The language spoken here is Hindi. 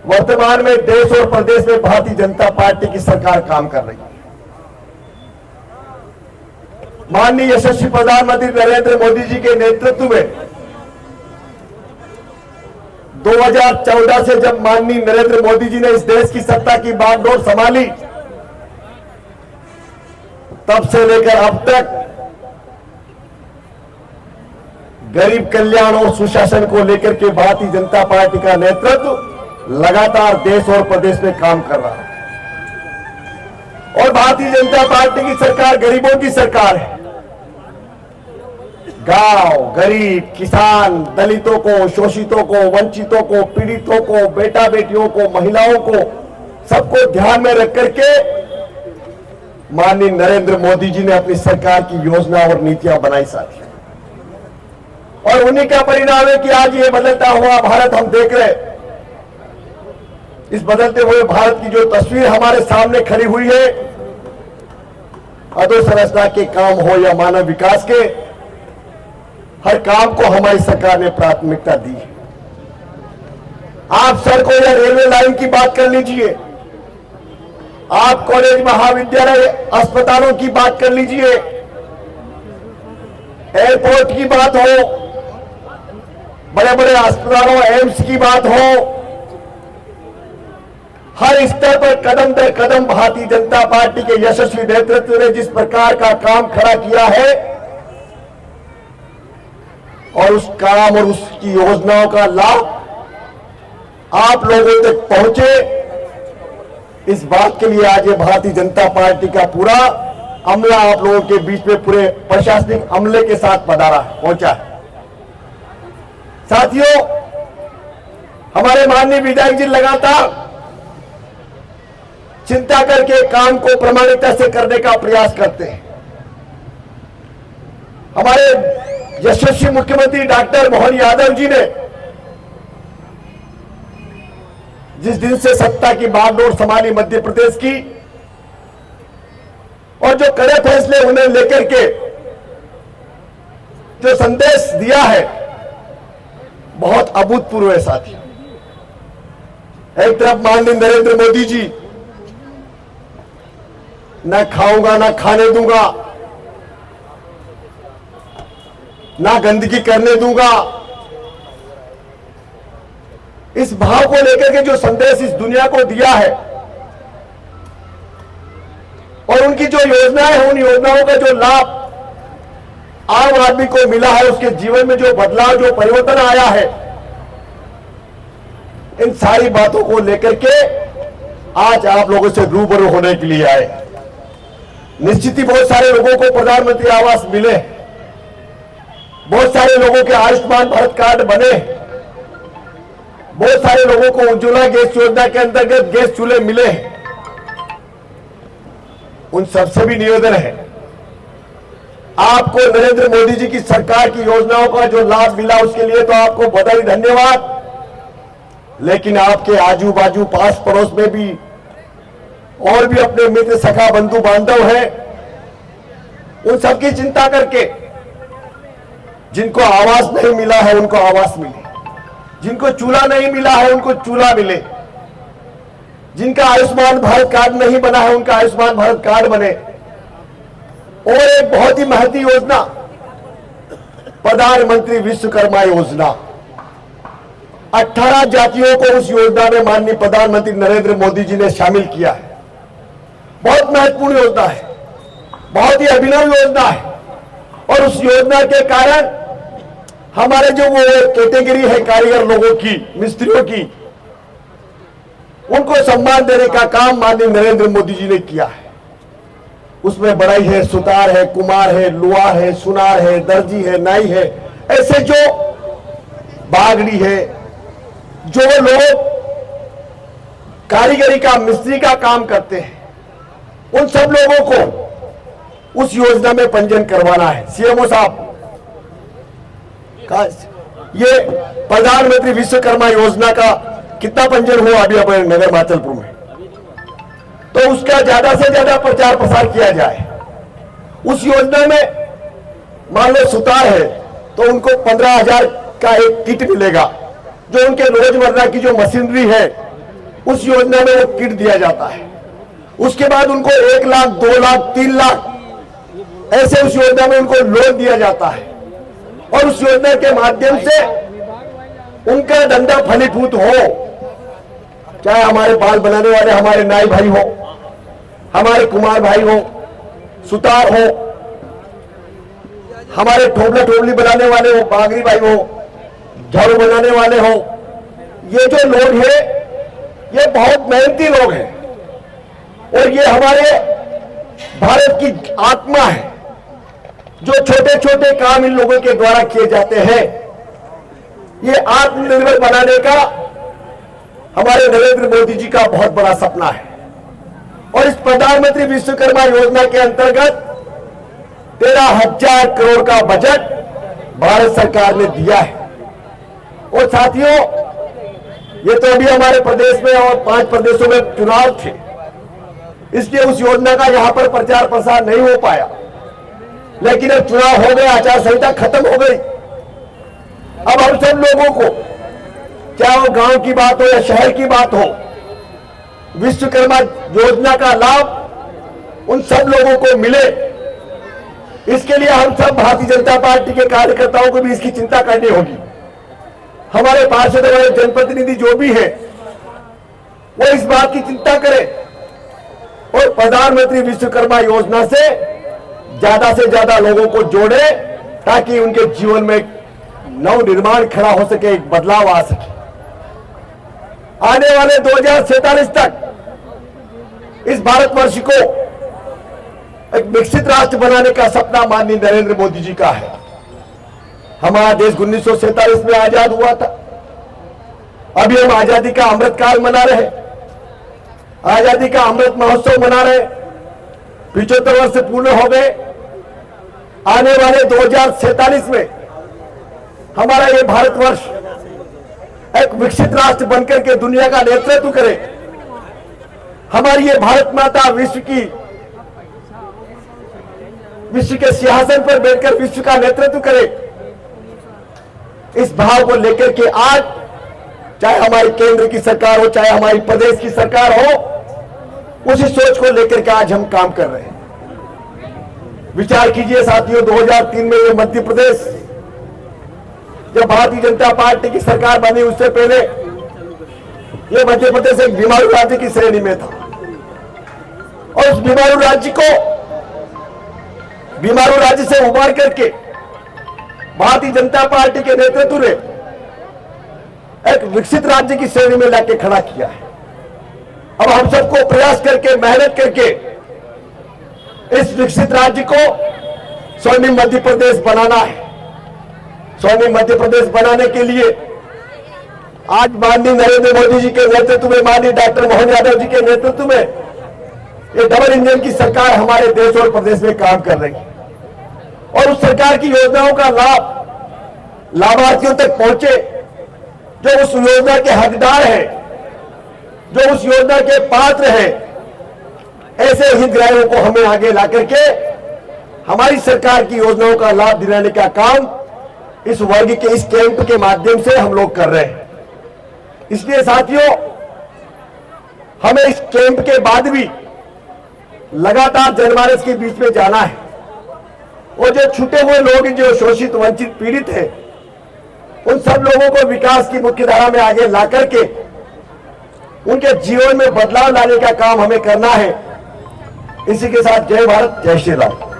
वर्तमान में देश और प्रदेश में भारतीय जनता पार्टी की सरकार काम कर रही है। माननीय यशस्वी प्रधानमंत्री नरेंद्र मोदी जी के नेतृत्व में 2014 से जब माननीय नरेंद्र मोदी जी ने इस देश की सत्ता की बागडोर संभाली, तब से लेकर अब तक गरीब कल्याण और सुशासन को लेकर के भारतीय जनता पार्टी का नेतृत्व लगातार देश और प्रदेश में काम कर रहा है। और भारतीय जनता पार्टी की सरकार गरीबों की सरकार है। गांव, गरीब, किसान, दलितों को, शोषितों को, वंचितों को, पीड़ितों को, बेटा बेटियों को, महिलाओं को, सबको ध्यान में रख करके माननीय नरेंद्र मोदी जी ने अपनी सरकार की योजना और नीतियां बनाई साथी। और उन्हीं का परिणाम है कि आज ये बदलता हुआ भारत हम देख रहे हैं। इस बदलते हुए भारत की जो तस्वीर हमारे सामने खड़ी हुई है, अधोसंरचना के काम हो या मानव विकास के, हर काम को हमारी सरकार ने प्राथमिकता दी है। आप सड़कों या रेलवे लाइन की बात कर लीजिए, आप कॉलेज, महाविद्यालय, अस्पतालों की बात कर लीजिए, एयरपोर्ट की बात हो, बड़े बड़े अस्पतालों, एम्स की बात हो, हर स्तर पर कदम दर कदम भारतीय जनता पार्टी के यशस्वी नेतृत्व ने जिस प्रकार का काम खड़ा किया है और उस काम और उसकी योजनाओं का लाभ आप लोगों तक पहुंचे, इस बात के लिए आज ये भारतीय जनता पार्टी का पूरा अमला आप लोगों के बीच में पूरे प्रशासनिक अमले के साथ पहुंचा है। साथियों, हमारे माननीय विधायक जी लगातार चिंता करके काम को प्रामाणिकता से करने का प्रयास करते हैं। हमारे यशस्वी मुख्यमंत्री डॉक्टर मोहन यादव जी ने जिस दिन से सत्ता की बागडोर संभाली मध्य प्रदेश की, और जो कड़े फैसले उन्हें लेकर के जो संदेश दिया है, बहुत अभूतपूर्व है साथी। एक तरफ माननीय नरेंद्र मोदी जी, ना खाऊंगा ना खाने दूंगा, ना गंदगी करने दूंगा, इस भाव को लेकर के जो संदेश इस दुनिया को दिया है और उनकी जो योजनाएं हैं, उन योजनाओं का जो लाभ आम आदमी को मिला है, उसके जीवन में जो बदलाव, जो परिवर्तन आया है, इन सारी बातों को लेकर के आज आप लोगों से रूबरू होने के लिए आए। निश्चित ही बहुत सारे लोगों को प्रधानमंत्री आवास मिले, बहुत सारे लोगों के आयुष्मान भारत कार्ड बने, बहुत सारे लोगों को उज्ज्वला गैस योजना के अंतर्गत गैस चूल्हे मिले। उन सबसे भी निवेदन है, आपको नरेंद्र मोदी जी की सरकार की योजनाओं का जो लाभ मिला उसके लिए तो आपको बधाई, धन्यवाद। लेकिन आपके आजू बाजू, पास पड़ोस में भी और भी अपने मित्र, सखा, बंधु बांधव हैं, उन सबकी चिंता करके जिनको आवास नहीं मिला है उनको आवास मिले, जिनको चूल्हा नहीं मिला है उनको चूल्हा मिले, जिनका आयुष्मान भारत कार्ड नहीं बना है उनका आयुष्मान भारत कार्ड बने। और एक बहुत ही महती योजना, प्रधानमंत्री विश्वकर्मा योजना, 18 जातियों को उस योजना में माननीय प्रधानमंत्री नरेंद्र मोदी जी ने शामिल किया है। बहुत महत्वपूर्ण योजना है, बहुत ही अभिनव योजना है। और उस योजना के कारण हमारे जो वो कैटेगरी है कारीगर लोगों की, मिस्त्रियों की, उनको सम्मान देने का काम माननीय नरेंद्र मोदी जी ने किया है। उसमें बढ़ई है, सुतार है, कुमार है, लुहार है, सुनार है, दर्जी है, नाई है, ऐसे जो बागड़ी है, जो लोग कारीगरी का, मिस्त्री का काम करते हैं, उन सब लोगों को उस योजना में पंजीयन करवाना है। सीएमओ साहब, ये प्रधानमंत्री विश्वकर्मा योजना का कितना पंजीयन हुआ अभी अपने नगर माचलपुर में, तो उसका ज्यादा से ज्यादा प्रचार प्रसार किया जाए। उस योजना में मान लो सुतार है तो उनको 15,000 का एक किट मिलेगा, जो उनके रोजमर्रा की जो मशीनरी है उस योजना में वो किट दिया जाता है। उसके बाद उनको 1 लाख, 2 लाख, 3 लाख ऐसे उस योजना में उनको लोन दिया जाता है और उस योजना के माध्यम से उनका धंधा फलीभूत हो, चाहे हमारे बाल बनाने वाले हमारे नाई भाई हो, हमारे कुमार भाई हो, सुतार हो, हमारे ठोबला ठोबली बनाने वाले हो, बागरी भाई हो, झाड़ू बनाने वाले हो। ये जो लोग हैं ये बहुत मेहनती लोग हैं और ये हमारे भारत की आत्मा है। जो छोटे छोटे काम इन लोगों के द्वारा किए जाते हैं, ये आत्मनिर्भर बनाने का हमारे नरेंद्र मोदी जी का बहुत बड़ा सपना है। और इस प्रधानमंत्री विश्वकर्मा योजना के अंतर्गत 13,000 करोड़ का बजट भारत सरकार ने दिया है। और साथियों, ये तो अभी हमारे प्रदेश में और 5 प्रदेशों में चुनाव थे, इसलिए उस योजना का यहां पर प्रचार प्रसार नहीं हो पाया। लेकिन अब चुनाव हो गए, आचार संहिता खत्म हो गई। अब हम सब लोगों को, चाहे वो गांव की बात हो या शहर की बात हो, विश्वकर्मा योजना का लाभ उन सब लोगों को मिले, इसके लिए हम सब भारतीय जनता पार्टी के कार्यकर्ताओं को भी इसकी चिंता करनी होगी। हमारे पार्षद, हमारे जनप्रतिनिधि जो भी है, वो इस बात की चिंता करें और प्रधानमंत्री विश्वकर्मा योजना से ज्यादा लोगों को जोड़े, ताकि उनके जीवन में नव निर्माण खड़ा हो सके, एक बदलाव आ सके। आने वाले 2047 तक इस भारतवर्ष को एक विकसित राष्ट्र बनाने का सपना माननीय नरेंद्र मोदी जी का है। हमारा देश 1947 में आजाद हुआ था। अभी हम आजादी का अमृतकाल मना रहे, आजादी का अमृत महोत्सव मना रहे। 75 वर्ष पूर्ण हो गए। आने वाले 2047 में हमारा ये भारतवर्ष एक विकसित राष्ट्र बनकर के दुनिया का नेतृत्व करे। हमारी ये भारत माता विश्व के सिंहासन पर बैठकर विश्व का नेतृत्व करे। इस भाव को लेकर के आज, चाहे हमारी केंद्र की सरकार हो, चाहे हमारी प्रदेश की सरकार हो, उसी सोच को लेकर के आज हम काम कर रहे हैं। विचार कीजिए साथियों, 2003 में ये मध्य प्रदेश, जब भारतीय जनता पार्टी की सरकार बनी, उससे पहले ये मध्य प्रदेश एक बीमारू राज्य की श्रेणी में था। और उस बीमारू राज्य से उबार करके भारतीय जनता पार्टी के नेतृत्व ने एक विकसित राज्य की श्रेणी में लाके खड़ा किया है। अब हम सबको प्रयास करके, मेहनत करके इस विकसित राज्य को स्वर्णिम मध्य प्रदेश बनाना है। स्वर्णिम मध्य प्रदेश बनाने के लिए आज माननीय नरेंद्र मोदी जी के नेतृत्व में, माननीय डॉक्टर मोहन यादव जी के नेतृत्व में ये डबल इंजन की सरकार हमारे देश और प्रदेश में काम कर रही है। और उस सरकार की योजनाओं का लाभ लाभार्थियों तक पहुंचे, जो उस योजना के हकदार हैं, जो उस योजना के पात्र हैं, ऐसे हितग्राहियों को हमें आगे ला करके हमारी सरकार की योजनाओं का लाभ दिलाने का काम इस वर्ग के, इस कैंप के माध्यम से हम लोग कर रहे हैं। इसलिए साथियों, हमें इस कैंप के बाद भी लगातार जनमानस के बीच में जाना है। और जो छूटे हुए लोग, जो शोषित, वंचित, पीड़ित हैं, उन सब लोगों को विकास की मुख्य धारा में आगे ला करके उनके जीवन में बदलाव लाने का काम हमें करना है। इसी के साथ जय भारत, जय श्री राम।